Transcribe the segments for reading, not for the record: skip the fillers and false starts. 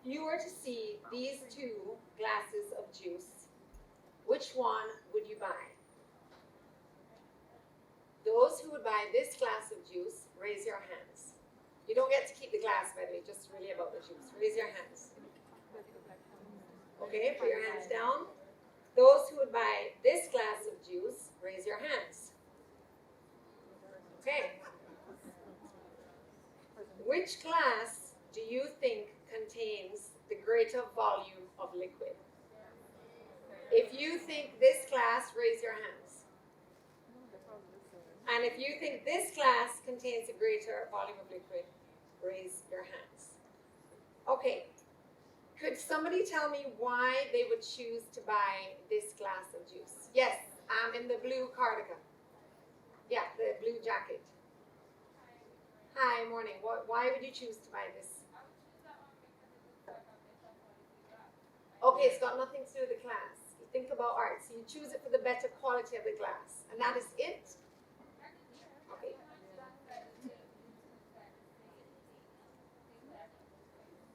you were to see these two glasses of juice, which one would you buy? Those who would buy this glass of juice, raise your hands. You don't get to keep the glass, by the way, just really about the juice. Raise your hands. Okay, put your hands down. Those who would buy this glass of juice, raise your hands. Okay. Which glass do you think contains the greater volume of liquid? If you think this glass, raise your hands. And if you think this glass contains a greater volume of liquid, raise your hands. Okay. Could somebody tell me why they would choose to buy this glass of juice? Yes, in the blue cardigan. Yeah, the blue jacket. Hi, morning. Why would you choose to buy this? Okay, it's got nothing to do with the glass. You think about art, so you choose it for the better quality of the glass. And that is it? Okay.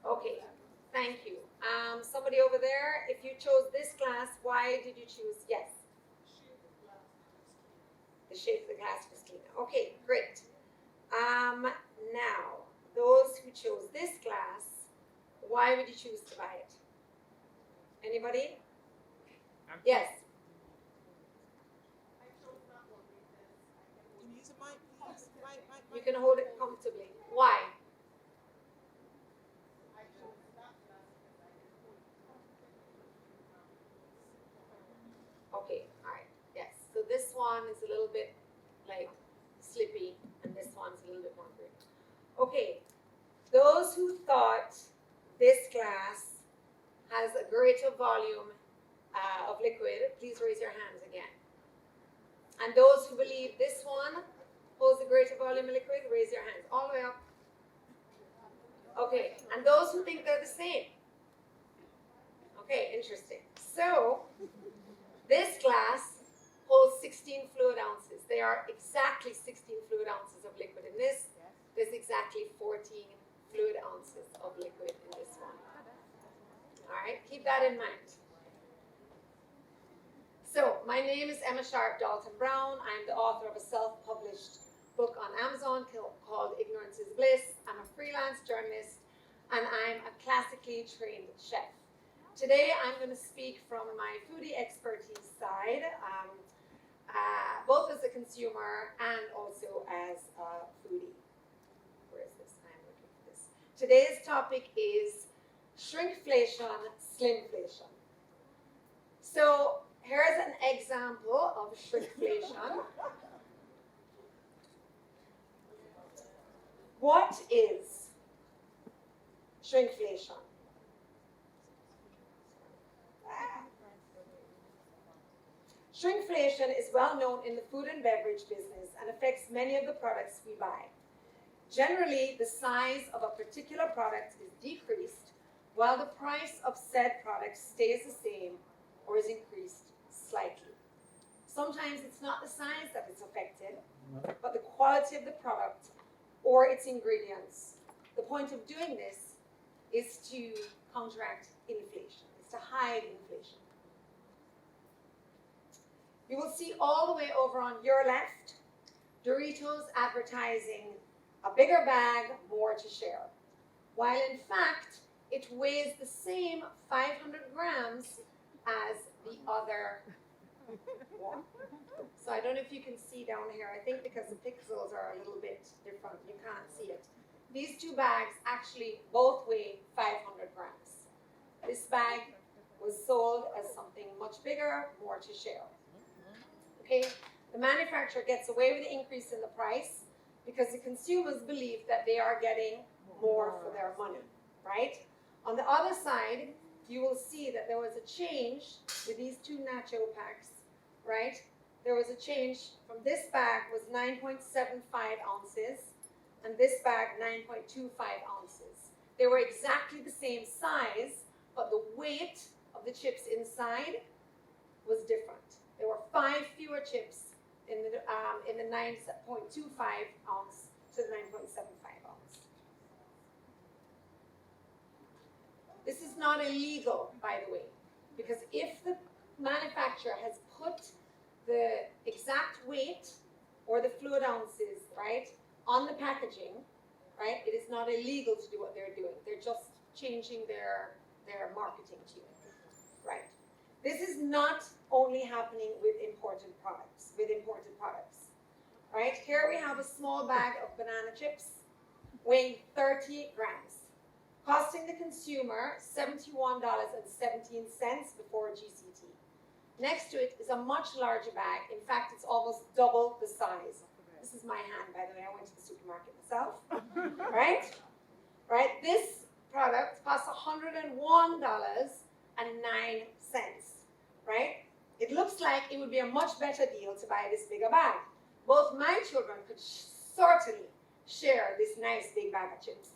Okay, thank you. Somebody over there, if you chose this glass, why did you choose? Yes. The shape of the glass was cleaner. Okay, great. Now, those who chose this glass, why would you choose to buy it? Anybody? Yes. Can you use a mic, please? Mic. You can hold it comfortably. Why? Okay, all right. Yes. So this one is a little bit like slippy, and this one's a little bit more green. Okay. Those who thought this glass has a greater volume of liquid, please raise your hands again. And those who believe this one holds a greater volume of liquid, raise your hands all the way up. Okay, and those who think they're the same. Okay, interesting. So, this glass holds 16 fluid ounces. They are exactly 16 fluid ounces of liquid in this. There's exactly 14 fluid ounces of liquid in this one. All right, keep that in mind. So, my name is Emma Sharp Dalton-Brown. I'm the author of a self-published book on Amazon called Ignorance is Bliss. I'm a freelance journalist, and I'm a classically trained chef. Today, I'm going to speak from my foodie expertise side, both as a consumer and also as a foodie. Where is this? I'm looking for this. Today's topic is shrinkflation, slimflation. So, here's an example of shrinkflation. What is shrinkflation? Shrinkflation is well known in the food and beverage business and affects many of the products we buy. Generally, the size of a particular product is decreased while the price of said product stays the same or is increased slightly. Sometimes it's not the size that is affected, but the quality of the product or its ingredients. The point of doing this is to counteract inflation, is to hide inflation. You will see all the way over on your left, Doritos advertising a bigger bag, more to share. While in fact, it weighs the same 500 grams as the other one. So I don't know if you can see down here. I think because the pixels are a little bit different, you can't see it. These two bags actually both weigh 500 grams. This bag was sold as something much bigger, more to share. Okay, the manufacturer gets away with the increase in the price because the consumers believe that they are getting more for their money, right? On the other side, you will see that there was a change with these two nacho packs, right? There was a change from this bag was 9.75 ounces and this bag 9.25 ounces. They were exactly the same size, but the weight of the chips inside was different. There were 5 fewer chips in the 9.25 ounce to the 9.75 ounce. This is not illegal, by the way, because if the manufacturer has put the exact weight or the fluid ounces, right, on the packaging, right, it is not illegal to do what they're doing. They're just changing their marketing to you, right? This is not only happening with imported products, right? Here we have a small bag of banana chips weighing 30 grams, costing the consumer $71.17 before GCT. Next to it is a much larger bag. In fact, it's almost double the size. This is my hand, by the way. I went to the supermarket myself, right? Right? This product costs $101.09, right? It looks like it would be a much better deal to buy this bigger bag. Both my children could certainly share this nice big bag of chips.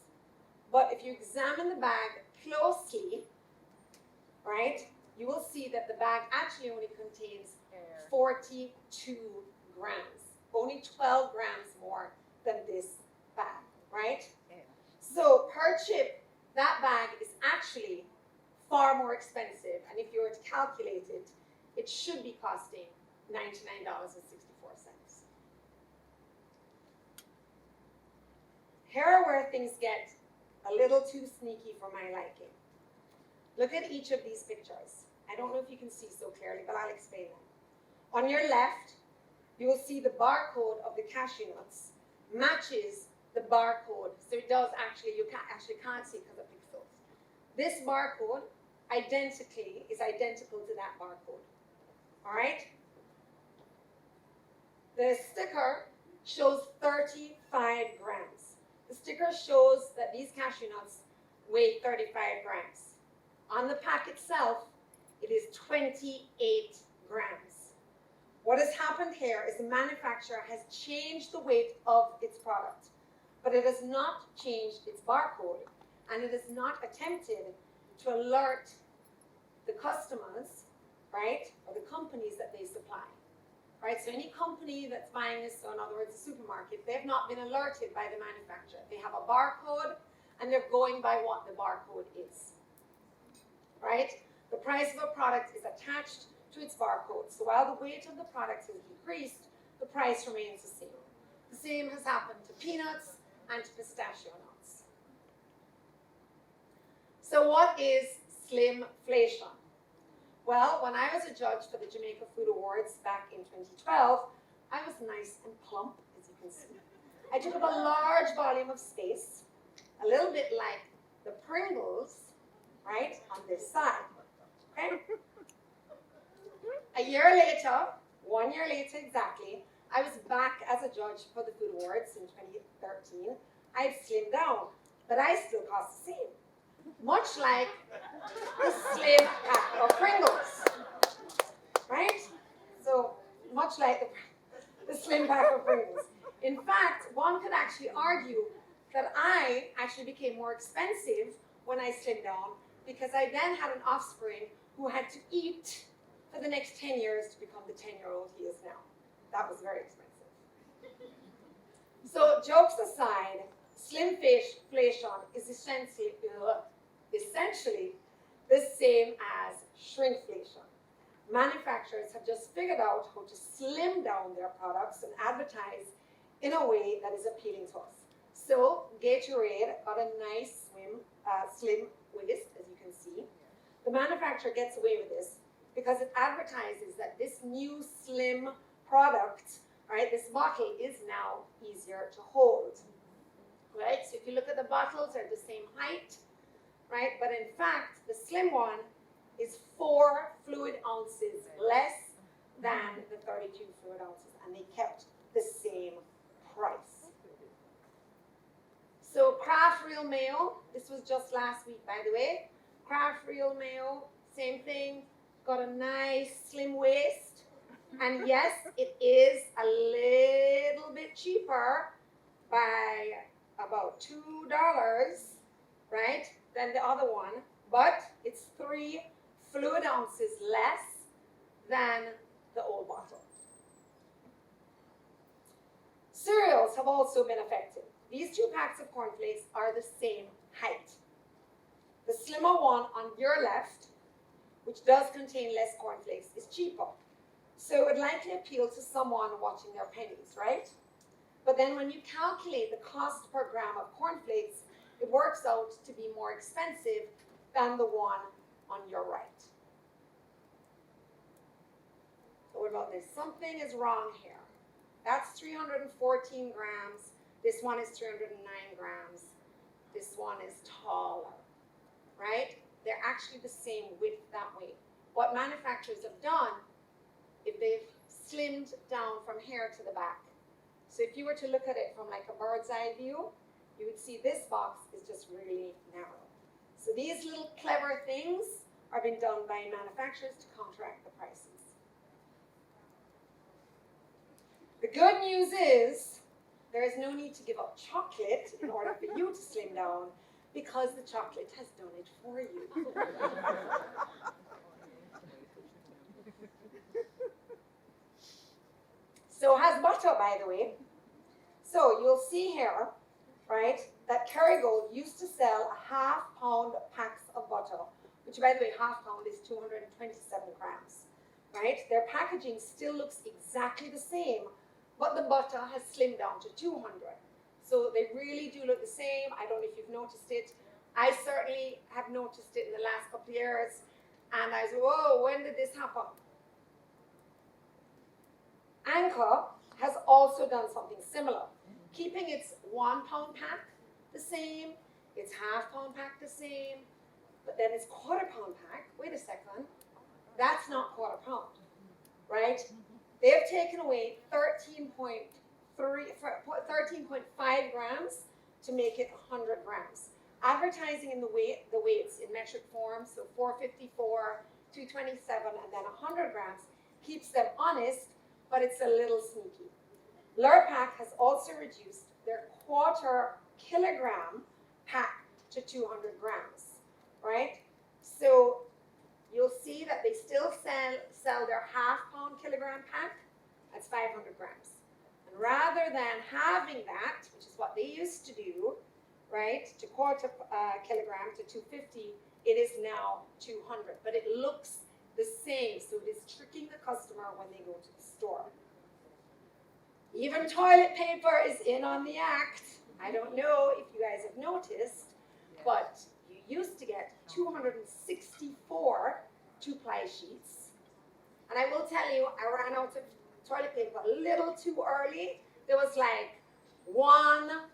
But if you examine the bag closely, right, you will see that the bag actually only contains 42 grams, only 12 grams more than this bag, right? So per chip, that bag is actually far more expensive, and if you were to calculate it, it should be costing $99.64. Here are where things get a little too sneaky for my liking. Look at each of these pictures. I don't know if you can see so clearly, but I'll explain them. On your left, you will see the barcode of the cashew nuts matches the barcode. So it does actually, you can't see because of pixels. This barcode is identical to that barcode. All right? The sticker shows 35 grams. The sticker shows that these cashew nuts weigh 35 grams. On the pack itself, it is 28 grams. What has happened here is the manufacturer has changed the weight of its product, but it has not changed its barcode, and it has not attempted to alert the customers, right, or the companies that they supply. Right, so any company that's buying this, so in other words, a supermarket, they've not been alerted by the manufacturer. They have a barcode, and they're going by what the barcode is. Right? The price of a product is attached to its barcode. So while the weight of the product has decreased, the price remains the same. The same has happened to peanuts and to pistachio nuts. So what is slimflation? Well, when I was a judge for the Jamaica Food Awards back in 2012, I was nice and plump, as you can see. I took up a large volume of space, a little bit like the Pringles, right, on this side. Okay? A year later, 1 year later exactly, I was back as a judge for the Food Awards in 2013. I had slimmed down, but I still cost the same. Much like the slim pack of Pringles, right? So much like the slim pack of Pringles. In fact, one could actually argue that I actually became more expensive when I slimmed down because I then had an offspring who had to eat for the next 10 years to become the 10-year-old he is now. That was very expensive. So jokes aside, slimflation is essentially the same as shrinkflation. Manufacturers have just figured out how to slim down their products and advertise in a way that is appealing to us. So Gatorade got a nice slim waist, as you can see. The manufacturer gets away with this because it advertises that this new slim product, right, this bottle is now easier to hold. Right? So if you look at the bottles, they're the same height. Right? But in fact, the slim one is 4 fluid ounces less than the 32 fluid ounces, and they kept the same price. So Kraft Real Mayo, this was just last week, by the way. Kraft Real Mayo, same thing, got a nice slim waist, and yes, it is a little bit cheaper by about $2, right, than the other one, but it's 3 fluid ounces less than the old bottle. Cereals have also been affected. These 2 packs of cornflakes are the same height. The slimmer one on your left, which does contain less cornflakes, is cheaper. So it would likely appeal to someone watching their pennies, right? But then when you calculate the cost per gram of cornflakes, it works out to be more expensive than the one on your right. So what about this? Something is wrong here. That's 314 grams. This one is 309 grams. This one is taller, right? They're actually the same width that way. What manufacturers have done, if they've slimmed down from here to the back. So if you were to look at it from like a bird's eye view, you would see this box is just really narrow. So these little clever things are being done by manufacturers to counteract the prices. The good news is there is no need to give up chocolate in order for you to slim down, because the chocolate has done it for you. So has butter, by the way. So you'll see here, right, that Kerrygold used to sell a half-pound packs of butter, which, by the way, half-pound is 227 grams, right? Their packaging still looks exactly the same, but the butter has slimmed down to 200. So they really do look the same. I don't know if you've noticed it. I certainly have noticed it in the last couple of years. And I said, whoa, when did this happen? Anchor has also done something similar, keeping its 1 pound pack the same, its half-pound pack the same, but then its quarter-pound pack, wait a second, that's not quarter-pound, right? They've taken away 13.5 grams to make it 100 grams. Advertising in the weights in metric form, so 454, 227, and then 100 grams, keeps them honest, but it's a little sneaky. Lurpak has also reduced their quarter kilogram pack to 200 grams, right? So you'll see that they still sell their half-pound kilogram pack. That's 500 grams. And rather than having that, which is what they used to do, right, to quarter kilogram to 250, it is now 200. But it looks the same, so it is tricking the customer when they go to the store. Even toilet paper is in on the act. I don't know if you guys have noticed, but you used to get 264 two-ply sheets. And I will tell you, I ran out of toilet paper a little too early. There was like one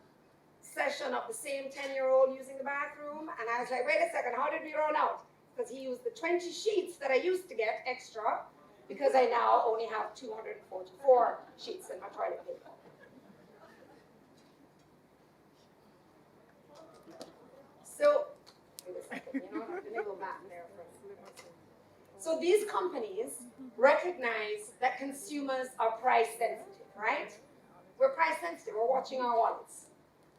session of the same 10-year-old using the bathroom, and I was like, wait a second, how did we run out? Because he used the 20 sheets that I used to get extra, because I now only have 244 sheets in my toilet paper. So, wait a second, you know, let me go back there for a second. So these companies recognize that consumers are price sensitive, right? We're price sensitive, we're watching our wallets.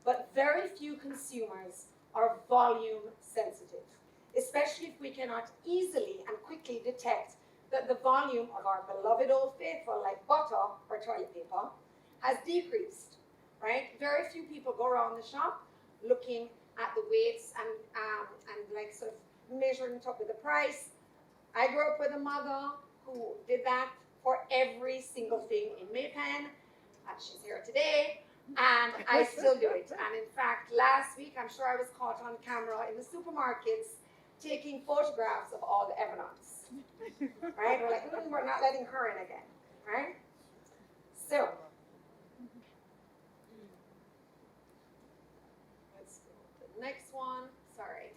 But very few consumers are volume sensitive, especially if we cannot easily and quickly detect that the volume of our beloved Old Faithful, like butter or toilet paper, has decreased, right? Very few people go around the shop looking at the weights and like sort of measuring it up with the price. I grew up with a mother who did that for every single thing in Maypen. She's here today, and I still do it. And in fact, last week, I'm sure I was caught on camera in the supermarkets taking photographs of all the evidence. Right? We're like, we're not letting her in again. Right? So, let's go to the next one. Sorry.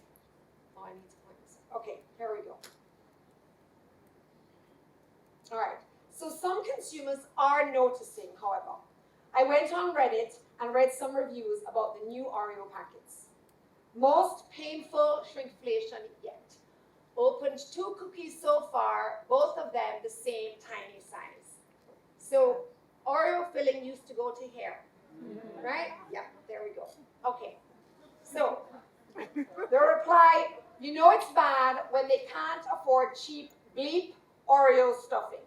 Oh, I need to point this out. Okay, here we go. All right. So some consumers are noticing, however. I went on Reddit and read some reviews about the new Oreo packets. Most painful shrinkflation yet. Opened 2 cookies so far, both of them the same tiny size. So Oreo filling used to go to here, right? Yeah, there we go. Okay, so the reply, you know it's bad when they can't afford cheap bleep Oreo stuffing.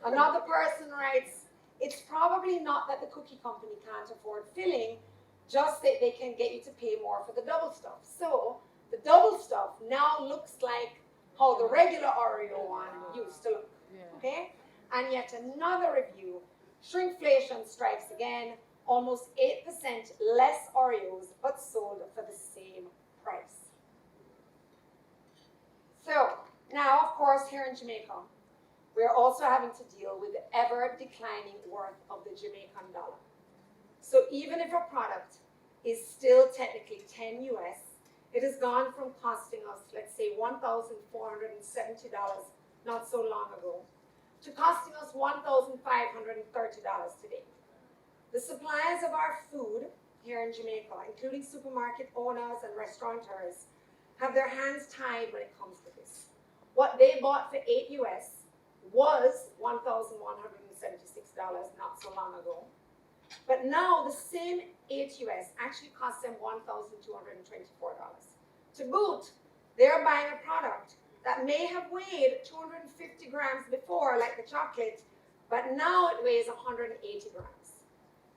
Another person writes, it's probably not that the cookie company can't afford filling, just that they can get you to pay more for the double stuff. So The double stuff now looks like how the regular Oreo one used to look. Okay? And yet another review, shrinkflation strikes again, almost 8% less Oreos, but sold for the same price. So, now of course here in Jamaica, we're also having to deal with the ever declining worth of the Jamaican dollar. So even if a product is still technically 10 US, it has gone from costing us, let's say, $1,470 not so long ago, to costing us $1,530 today. The suppliers of our food here in Jamaica, including supermarket owners and restaurateurs, have their hands tied when it comes to this. What they bought for 8 US was $1,176 not so long ago. But now the same 8 US actually costs them $1,224. To boot, they're buying a product that may have weighed 250 grams before, like the chocolate, but now it weighs 180 grams.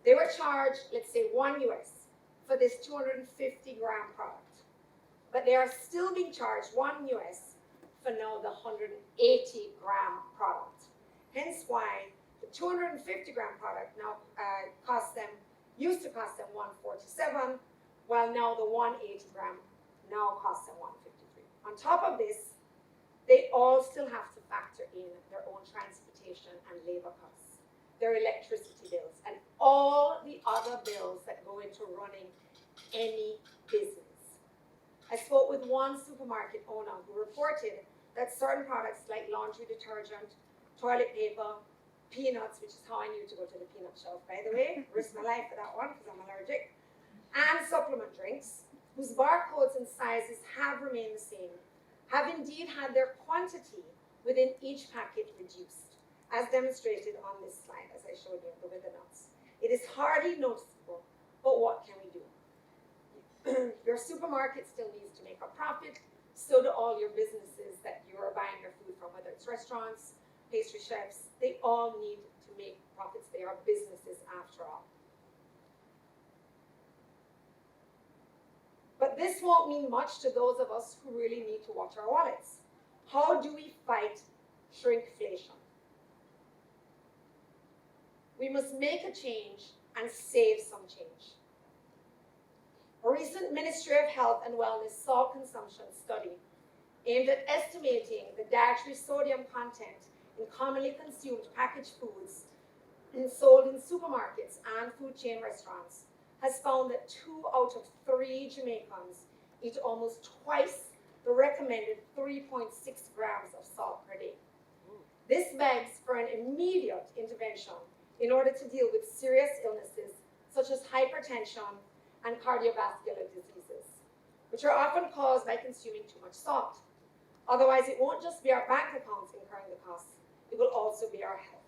They were charged, let's say, 1 US for this 250 gram product. But they are still being charged 1 US for now the 180 gram product. Hence why the 250 gram product now used to cost them $147, while now the 180 gram now costs them $153. On top of this, they all still have to factor in their own transportation and labor costs, their electricity bills, and all the other bills that go into running any business. I spoke with one supermarket owner who reported that certain products like laundry detergent, toilet paper, peanuts, which is how I knew to go to the peanut shelf, by the way, risk my life for that one because I'm allergic, and supplement drinks, whose barcodes and sizes have remained the same, have indeed had their quantity within each packet reduced, as demonstrated on this slide, as I showed you with the nuts. It is hardly noticeable, but what can we do? Your supermarket still needs to make a profit, so do all your businesses that you are buying your food from, whether it's restaurants, pastry chefs, they all need to make profits. They are businesses after all. But this won't mean much to those of us who really need to watch our wallets. How do we fight shrinkflation? We must make a change and save some change. A recent Ministry of Health and Wellness salt consumption study aimed at estimating the dietary sodium content in commonly consumed packaged foods sold in supermarkets and food chain restaurants has found that 2 out of 3 Jamaicans eat almost twice the recommended 3.6 grams of salt per day. This begs for an immediate intervention in order to deal with serious illnesses such as hypertension and cardiovascular diseases, which are often caused by consuming too much salt. Otherwise, it won't just be our bank accounts incurring the costs, it will also be our health.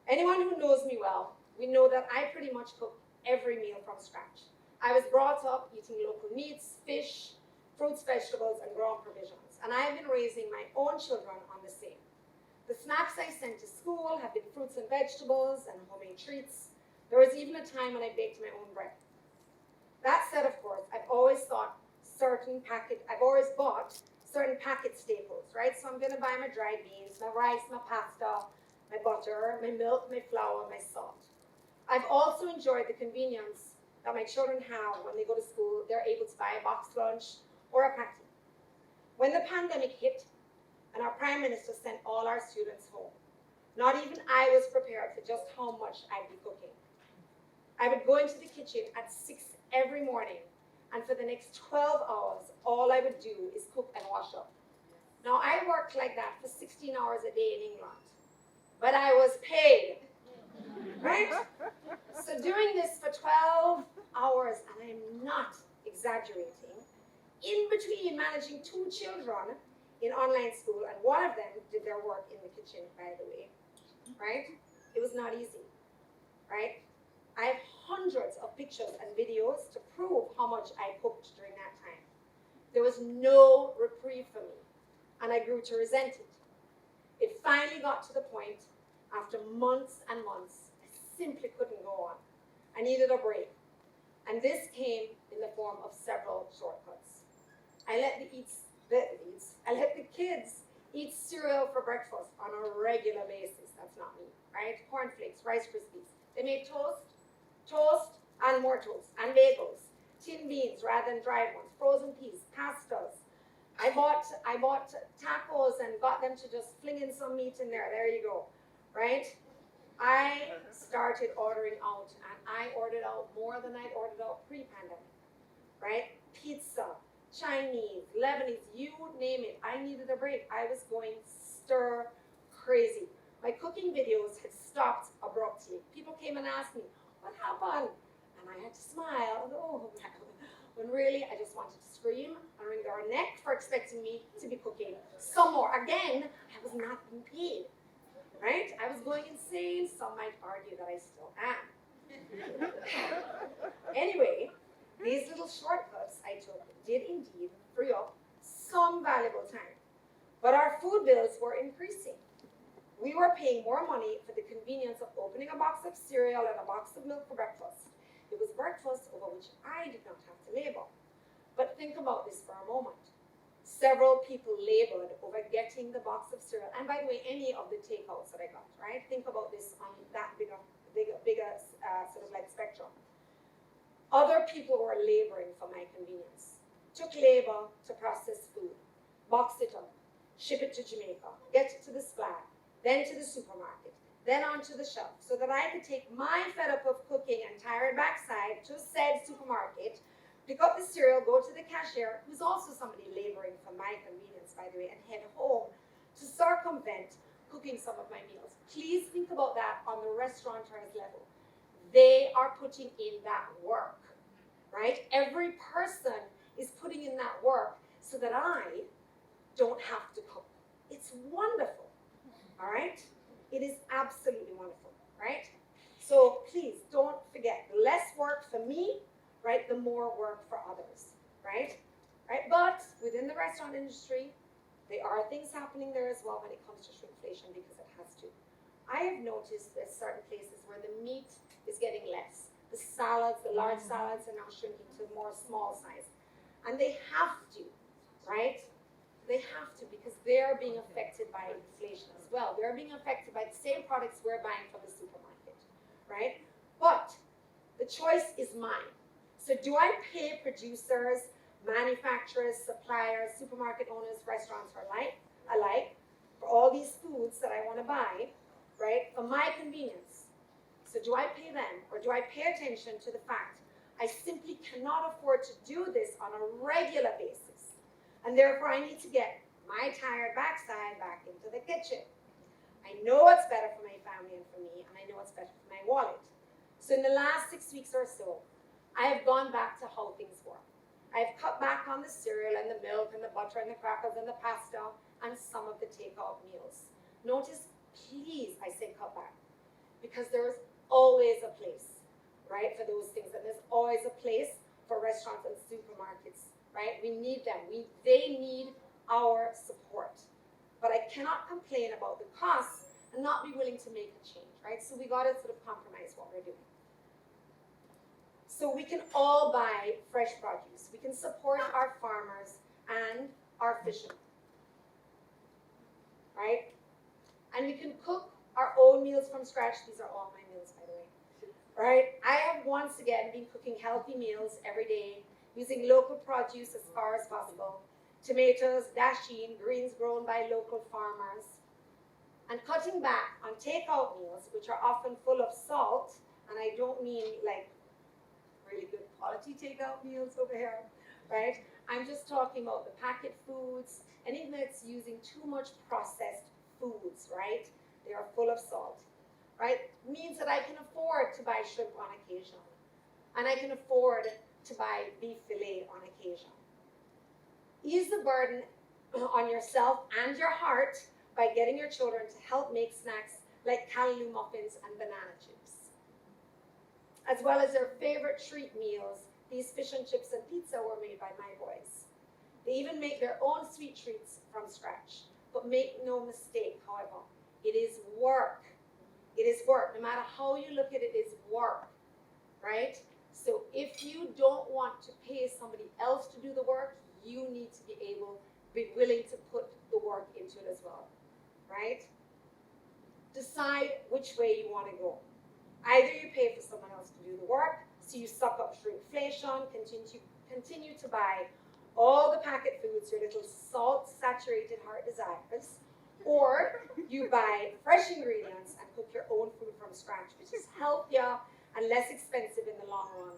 Anyone who knows me well, we know that I pretty much cook every meal from scratch. I was brought up eating local meats, fish, fruits, vegetables, and grown provisions, and I have been raising my own children on the same. The snacks I sent to school have been fruits and vegetables and homemade treats. There was even a time when I baked my own bread. That said, of course, I've always bought certain packet staples, right? So I'm gonna buy my dried beans, my rice, my pasta, my butter, my milk, my flour, my salt. I've also enjoyed the convenience that my children have when they go to school. They're able to buy a boxed lunch or a packet. When the pandemic hit and our Prime Minister sent all our students home, not even I was prepared for just how much I'd be cooking. I would go into the kitchen at 6 every morning, and for the next 12 hours, all I would do is cook and wash up. Now, I worked like that for 16 hours a day in England, but I was paid, right? So doing this for 12 hours, and I'm not exaggerating, in between managing 2 children in online school, and one of them did their work in the kitchen, by the way, right? It was not easy, right? I have hundreds of pictures and videos to prove how much I cooked during that time. There was no reprieve for me, and I grew to resent it. It finally got to the point, after months and months, I simply couldn't go on. I needed a break. And this came in the form of several shortcuts. I let the kids eat cereal for breakfast on a regular basis. That's not me, right? Cornflakes, Rice Krispies. They made toast, and more toast, and bagels, tin beans rather than dried ones, frozen peas, pastas. I bought tacos and got them to just fling in some meat in there. There you go, right? I started ordering out, and I ordered out more than I'd ordered out pre-pandemic, right? Pizza, Chinese, Lebanese, you name it. I needed a break. I was going stir crazy. My cooking videos had stopped abruptly. People came and asked me, what happened? And I had to smile. Oh, when really I just wanted to scream and wring their neck for expecting me to be cooking some more. Again, I was not being paid, right? I was going insane. Some might argue that I still am. Anyway, these little shortcuts I took did indeed free up some valuable time. But our food bills were increasing. We were paying more money for the convenience of opening a box of cereal and a box of milk for breakfast. It was breakfast over which I did not have to labor. But think about this for a moment. Several people labored over getting the box of cereal. And by the way, any of the takeouts that I got, right? Think about this on that bigger sort of like spectrum. Other people were laboring for my convenience. Took labor to process food, box it up, ship it to Jamaica, get it to the SPLAG, then to the supermarket, then onto the shelf, so that I could take my fed up of cooking and tired backside to said supermarket, pick up the cereal, go to the cashier, who's also somebody laboring for my convenience, by the way, and head home to circumvent cooking some of my meals. Please think about that on the restaurateur's level. They are putting in that work, right? Every person is putting in that work so that I don't have to cook. It's wonderful, all right? It is absolutely wonderful, right? So please don't forget, the less work for me, right, the more work for others, right? Right? But within the restaurant industry, there are things happening there as well when it comes to shrinkflation, because it has to. I have noticed there's certain places where the meat is getting less. The salads, the large salads are now shrinking to more small size. And they have to, right? They have to, because they're being affected by inflation as well. They're being affected by the same products we're buying from the supermarket, right? But the choice is mine. So do I pay producers, manufacturers, suppliers, supermarket owners, restaurants alike for all these foods that I want to buy, right, for my convenience? So do I pay them, or do I pay attention to the fact I simply cannot afford to do this on a regular basis, and therefore I need to get my tired backside back into the kitchen? I know what's better for my family and for me, and I know what's better for my wallet. So in the last 6 weeks or so, I have gone back to how things work. I've cut back on the cereal and the milk and the butter and the crackers and the pasta and some of the takeout meals. Notice, please, I say cut back, because there's always a place, right, for those things, and there's always a place for restaurants and supermarkets, right? We need them. They need our support. But I cannot complain about the costs and not be willing to make a change, right? So we got to sort of compromise what we're doing. So we can all buy fresh produce. We can support our farmers and our fishermen, right? And we can cook our own meals from scratch. These are all my meals, by the way, right? I have once again been cooking healthy meals every day, using local produce as far as possible, tomatoes, dasheen, greens grown by local farmers, and cutting back on takeout meals, which are often full of salt, and I don't mean like really good quality takeout meals over here, right? I'm just talking about the packet foods, anything that's using too much processed foods, right? They are full of salt, right? Means that I can afford to buy shrimp on occasion, and I can afford to buy beef fillet on occasion. Ease the burden on yourself and your heart by getting your children to help make snacks like callaloo muffins and banana chips, as well as their favorite treat meals. These fish and chips and pizza were made by my boys. They even make their own sweet treats from scratch. But make no mistake, however, it is work. It is work. No matter how you look at it, it is work, right? So if you don't want to pay somebody else to do the work, you need to be willing to put the work into it as well, right? Decide which way you want to go. Either you pay for someone else to do the work, so you suck up shrinkflation, continue to buy all the packet foods, your little salt-saturated heart desires, or you buy fresh ingredients and cook your own food from scratch, which is healthier and less expensive in the long run,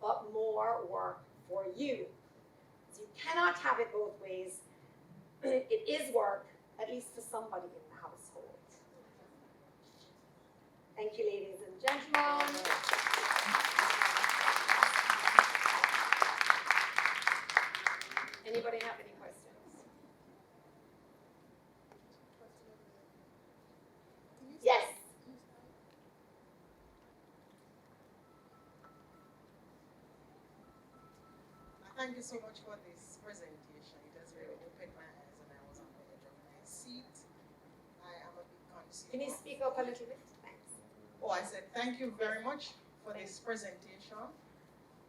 but more work for you. So you cannot have it both ways. It is work, at least for somebody in the household. Thank you, ladies and gentlemen. Anybody have any questions? Yes. Thank you so much for this presentation. It has really opened my eyes and I was on the edge of my seat. I am a big consumer. Can you speak up a little bit? Thanks. Oh, I said thank you very much for this presentation.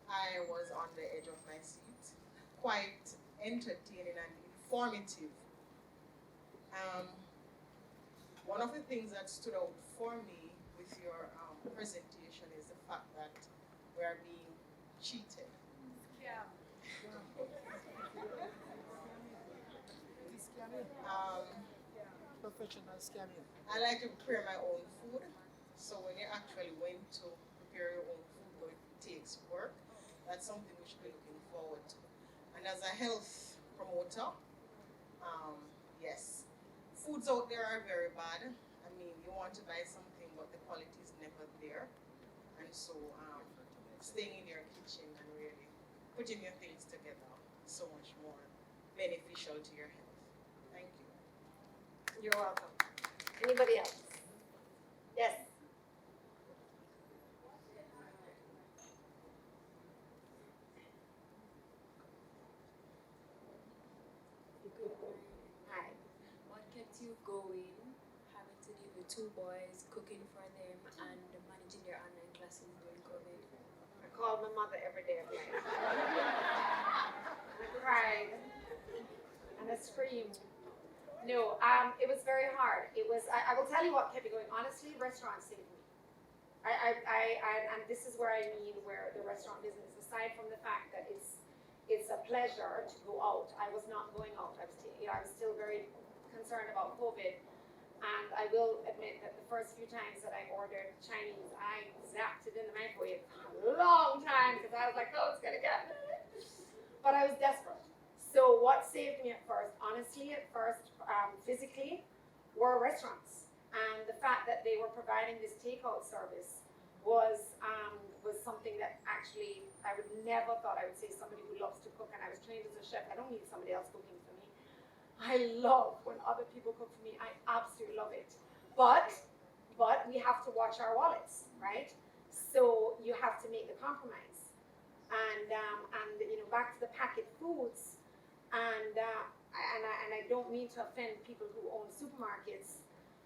I was on the edge of my seat. Quite entertaining and informative. One of the things that stood out for me with your presentation is the fact that we are being cheated. Yeah. Professional scamming. I like to prepare my own food. So when you're actually going to prepare your own food, though it takes work, that's something we should be looking forward to. And as a health promoter, yes, foods out there are very bad. I mean, you want to buy something, but the quality is never there. And so staying in your kitchen and really putting your things together is so much more beneficial to your health. Thank you. You're welcome. Anybody else? Yes. Hi. What kept you going, having to deal with two boys, cooking for them, and managing their online classes during COVID? I called my mother every day of life. I cried and I screamed. No, it was very hard. It was. I will tell you what kept me going. Honestly, restaurants saved me. And this is where I mean where the restaurant business, aside from the fact that it's a pleasure to go out. I was not going out. I was still very concerned about COVID. And I will admit that the first few times that I ordered Chinese, I zapped it in the microwave a long time because I was like, oh, it's gonna get me. But I was desperate. So what saved me at first, honestly, physically, were restaurants. And the fact that they were providing this takeout service was something that actually I would never thought I would say somebody who loves to cook, and I was trained as a chef. I don't need somebody else cooking for me. I love when other people cook for me. I absolutely love it. But we have to watch our wallets, right? So you have to make the compromise. And you know, back to the packet foods, and I don't mean to offend people who own supermarkets.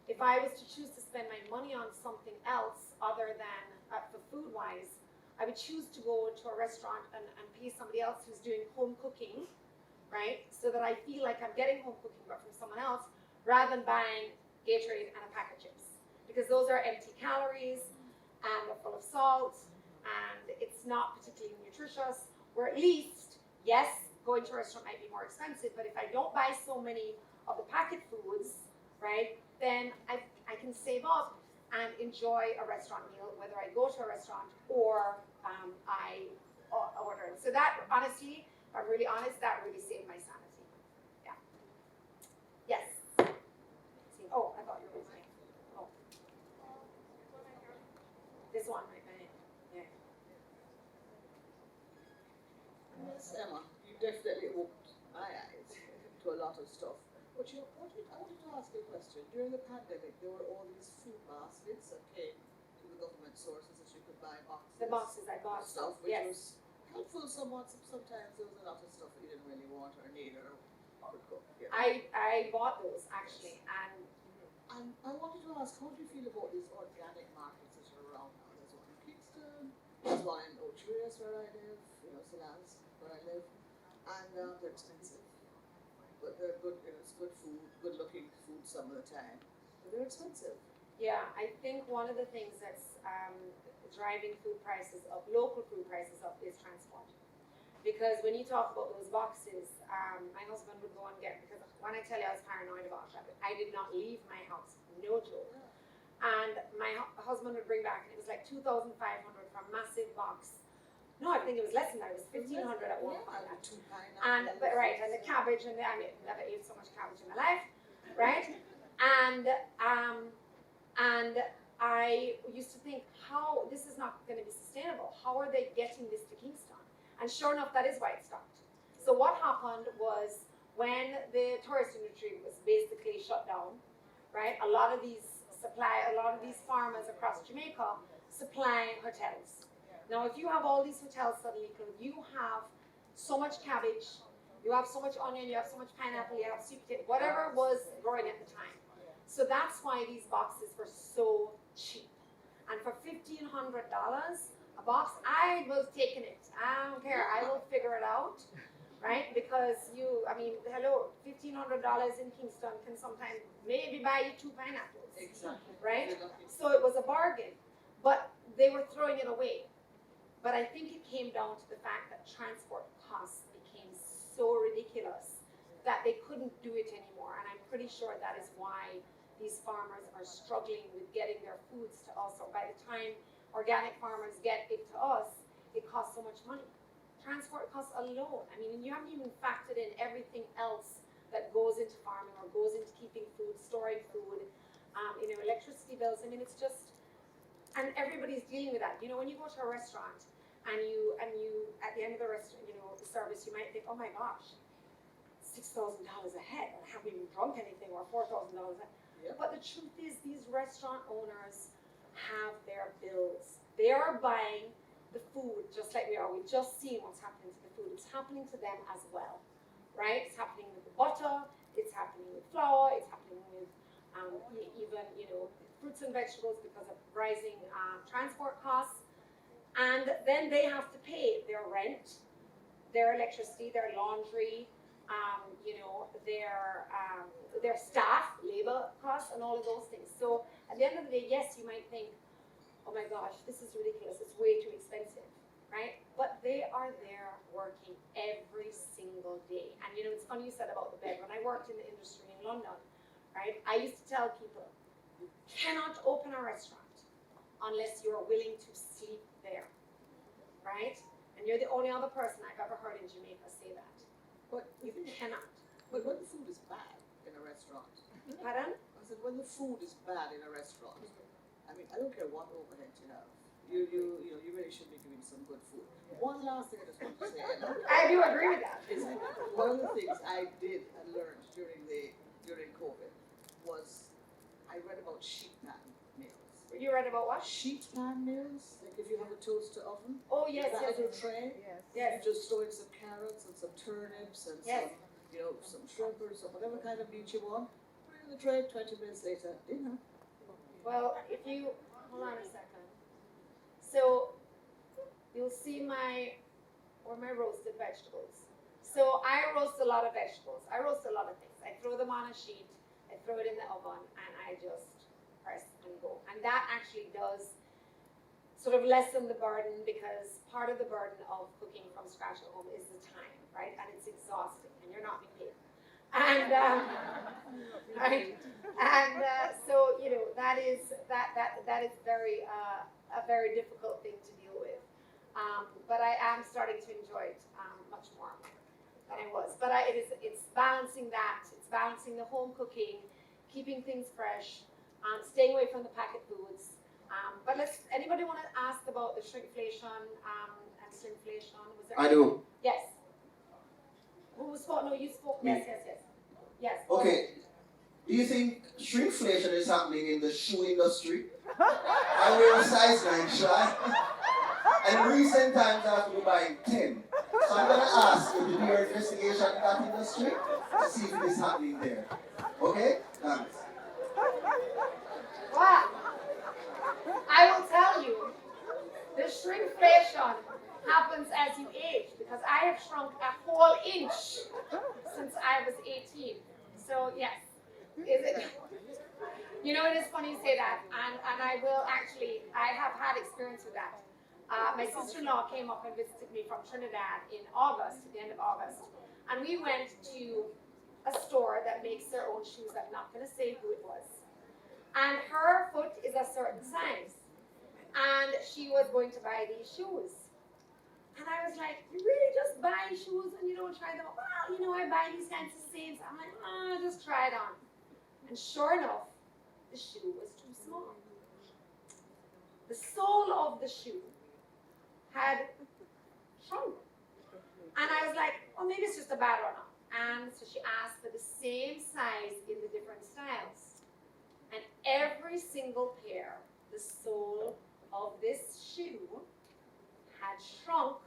If I was to choose to spend my money on something else other than for food-wise, I would choose to go to a restaurant and pay somebody else who's doing home cooking, right? So that I feel like I'm getting home cooking but from someone else, rather than buying Gatorade and a pack of chips. Because those are empty calories, and they're full of salt, and it's not particularly nutritious. Or at least, yes, going to a restaurant might be more expensive, but if I don't buy so many of the packet foods, right, then I can save up and enjoy a restaurant meal, whether I go to a restaurant or I order it. So that, honestly, if I'm really honest, that really saved my sanity. Yeah. Yes. Oh, I thought you were saying. Oh. This one, right? Yeah. Yes, Emma, you definitely opened my eyes to a lot of stuff. But I wanted to ask you a question. During the pandemic, there were all these food baskets that came to the government sources that you could buy boxes. The boxes I bought. Stuff, which Yes. was helpful somewhat. Sometimes there was a lot of stuff that you didn't really want or need or could cook. Yeah. I bought those actually, and And I wanted to ask, how do you feel about these organic markets that are around now? There's one in Kingston, There's one in Ocherius where I live, Salans where I live, and they're expensive. But they're good, it's good food, good looking food some of the time. But they're expensive. Yeah, I think one of the things that's driving food prices up, local food prices up, is transport. Because when you talk about those boxes, my husband would go and get, because when I tell you I was paranoid about that, I did not leave my house, no joke. And my husband would bring back, and it was like 2,500 for a massive box. No, I think it was less than that, it was 1,500 at one point. And 2 pineapples. And, but right, and the cabbage, and I mean, never ate so much cabbage in my life, right? And I used to think, how, this is not gonna be sustainable. How are they getting this to Kingston? And sure enough, that is why it stopped. So what happened was, when the tourist industry was basically shut down, right, a lot of these farmers across Jamaica supply hotels. Now, if you have all these hotels suddenly, you have so much cabbage, you have so much onion, you have so much pineapple, you have sweet potato, whatever was growing at the time. So that's why these boxes were so cheap. And for $1,500 a box, I was taking it. I don't care. I will figure it out, right? Because hello, $1,500 in Kingston can sometimes maybe buy you 2 pineapples. Exactly. Right? So it was a bargain, but they were throwing it away. But I think it came down to the fact that transport costs became so ridiculous that they couldn't do it anymore. And I'm pretty sure that is why these farmers are struggling with getting their foods to us. So by the time organic farmers get it to us, it costs so much money. Transport costs alone. I mean, and you haven't even factored in everything else that goes into farming or goes into keeping food, storing food, electricity bills. I mean, it's just, and everybody's dealing with that. When you go to a restaurant and you at the end of the restaurant, the service, you might think, oh my gosh, $6,000 a head. I haven't even drunk anything, or $4,000 a head. Yep. But the truth is, these restaurant owners have their bills. They are buying the food just like we are. We've just seen what's happening to the food. It's happening to them as well, right? It's happening with the butter. It's happening with flour. It's happening with even fruits and vegetables because of rising transport costs. And then they have to pay their rent, their electricity, their laundry, their staff, labor costs, and all of those things. So at the end of the day, yes, you might think, oh my gosh, this is ridiculous, it's way too expensive, right? But they are there working every single day. And it's funny you said about the bed. When I worked in the industry in London, right, I used to tell people, you cannot open a restaurant unless you're willing to sleep there, right? And you're the only other person I've ever heard in Jamaica say that. But You cannot. But when the food is bad in a restaurant, Pardon? I said when the food is bad in a restaurant, I mean, I don't care what overhead you have. You really should be giving some good food. One last thing I just want to say, I do agree with that. is one of the things I did and learned during COVID was I read about sheet pan meals. You read about what? Sheet pan meals, like if you have a toaster oven, Oh yes, that yes, little tray, yes. you just throw in some carrots and some turnips and Yes. some shrimp or some whatever kind of meat you want. Put it in the tray. 20 minutes later, dinner. Well, if you hold on a second. So you'll see my roasted vegetables. So I roast a lot of vegetables. I roast a lot of things. I throw them on a sheet. I throw it in the oven, and I just press and go. And that actually does sort of lessen the burden, because part of the burden of cooking from scratch at home is the time, right? And it's exhausting, and you're not being paid. And right, and so that is very a very difficult thing to deal with. But I am starting to enjoy it much more than I was. But it's balancing that. It's balancing the home cooking, keeping things fresh, staying away from the packet foods. But anybody want to ask about the shrinkflation and slimflation? Was there? I do. Yes. Who spoke? No, you spoke. Me. Yes. Okay. Do you think shrinkflation is happening in the shoe industry? I wear a size 9 shy. And in recent times I have to be buying 10. So I'm going to ask you to do your investigation in that industry to see if it is happening there. Okay? Thanks. Wow. I will tell you, the shrinkflation I was 18. So yes, is it? You know, it is funny you say that, and I will actually, I have had experience with that. My sister-in-law came up and visited me from Trinidad in August, at the end of August, and we went to a store that makes their own shoes. I'm not going to say who it was. And her foot is a certain size, and she was going to buy these shoes. And I was like, you really just buy shoes and you don't try them on? Well, you know, I buy these kinds of sales. I'm like, just try it on. And sure enough, the shoe was too small. The sole of the shoe had shrunk. And I was like, oh, maybe it's just a bad one. And so she asked for the same size in the different styles. And every single pair, the sole of this shoe had shrunk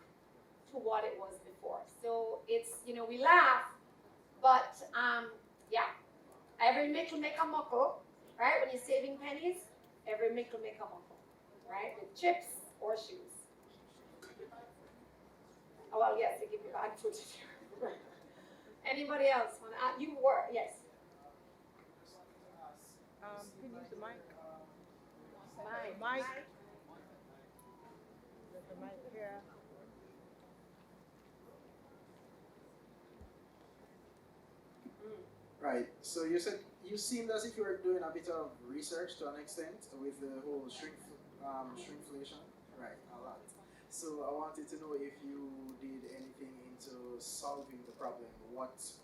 to what it was before. So it's, you know, we laugh, but yeah, every mickle make a muckle, right? When you're saving pennies, every mickle make a muckle, right? With chips or shoes. Oh, well, yes, they give you bad food. Anybody else want to add? You were, yes. Can you use the mic? Mic. The mic here. Right. So you said you seemed as if you were doing a bit of research to an extent with the whole shrinkflation. Right. A lot. So I wanted to know if you did anything into solving the problem.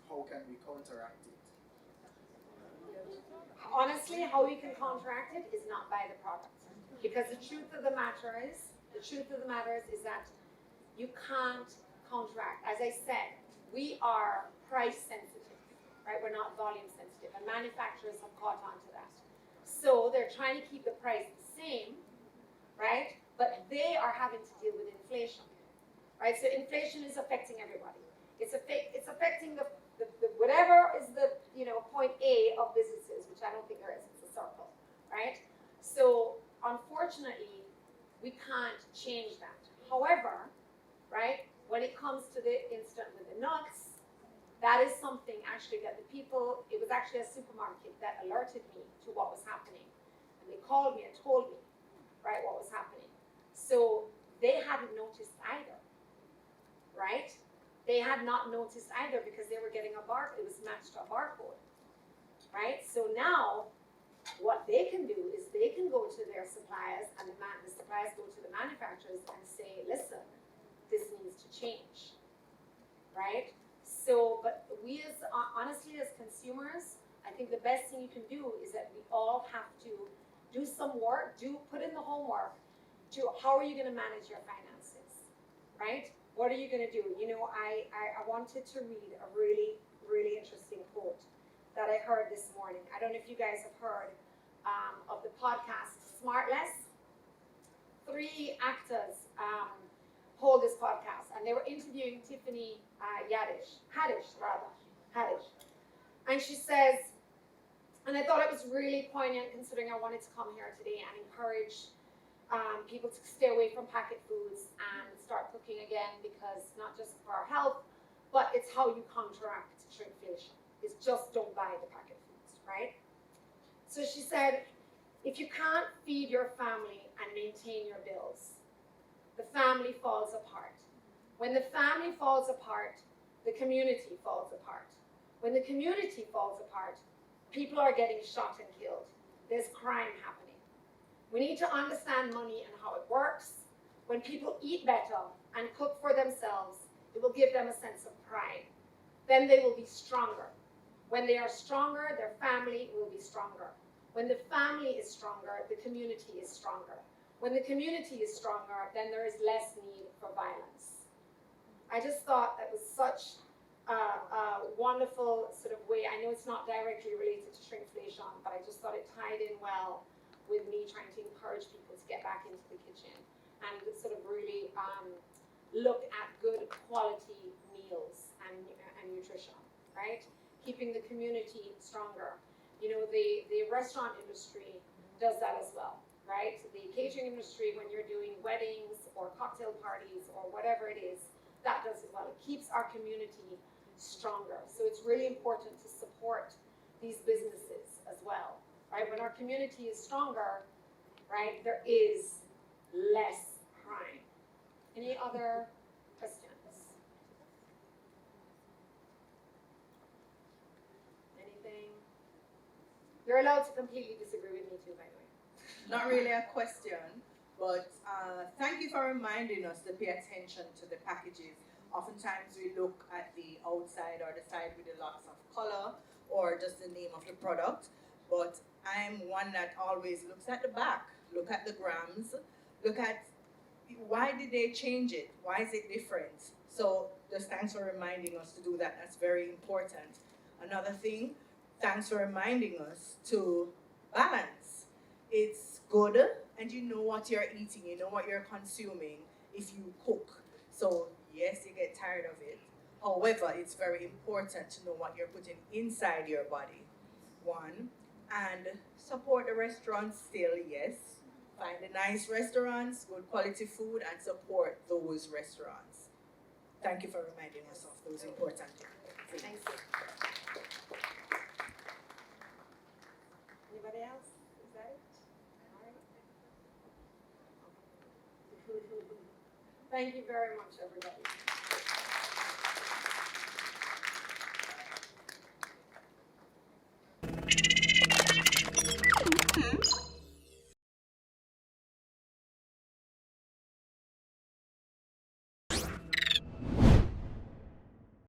How can we counteract it? Honestly, how you can counteract it is not by the product. Because the truth of the matter is that you can't counteract. As I said, we are price sensitive, right? We're not volume sensitive, and manufacturers have caught on to that. So they're trying to keep the price the same, right? But they are having to deal with inflation, right? So inflation is affecting everybody. It's affecting the whatever is the, you know, point A of businesses, which I don't think there is. It's a circle, right? So unfortunately, we can't change that. However, right, when it comes to the incident with the nuts, that is something actually that the people, it was actually a supermarket that alerted me to what was happening. And they called me and told me, right, what was happening. So they hadn't noticed either, right? They had not noticed either because they were getting it was matched to a barcode, right? So now, what they can do is they can go to their suppliers, and the suppliers go to the manufacturers and say, listen, this needs to change, right? So, but we honestly as consumers, I think the best thing you can do is that we all have to do some work, put in the homework to how are you going to manage your finances, right? What are you going to do? You know, I wanted to read a really, really interesting quote that I heard this morning. I don't know if you guys have heard of the podcast Smartless. 3 actors hold this podcast, and they were interviewing Tiffany Haddish. And she says, and I thought it was really poignant considering I wanted to come here today and encourage people to stay away from packet foods and start cooking again, because not just for our health, but it's how you counteract shrinkflation. It's just don't buy the packet foods, right? So she said, if you can't feed your family and maintain your bills, the family falls apart. When the family falls apart, the community falls apart. When the community falls apart, people are getting shot and killed. There's crime happening. We need to understand money and how it works. When people eat better and cook for themselves, it will give them a sense of pride. Then they will be stronger. When they are stronger, their family will be stronger. When the family is stronger, the community is stronger. When the community is stronger, then there is less need for violence. I just thought that was such a wonderful sort of way. I know it's not directly related to shrinkflation, but I just thought it tied in well with me trying to encourage people to get back into the kitchen and sort of really look at good quality meals and nutrition, right? Keeping the community stronger. You know, the restaurant industry does that as well, right? The catering industry, when you're doing weddings or cocktail parties or whatever it is, that does it well. It keeps our community stronger. So it's really important to support these businesses as well, right? When our community is stronger, right, there is less crime. Any other questions? Anything? You're allowed to completely disagree with me too, by the way. Not really a question, but thank you for reminding us to pay attention to the packages. Oftentimes we look at the outside or the side with the lots of color or just the name of the product, but I'm one that always looks at the back, look at the grams, look at why did they change it? Why is it different? So just thanks for reminding us to do that. That's very important. Another thing, thanks for reminding us to balance. It's good and you know what you're eating, you know what you're consuming if you cook. So yes, you get tired of it. However, it's very important to know what you're putting inside your body. One, and support the restaurants still, yes. Find the nice restaurants, good quality food, and support those restaurants. Thank you for reminding us of those important things. Thanks. Anybody else? Is that it? All right. Thank you very much, everybody.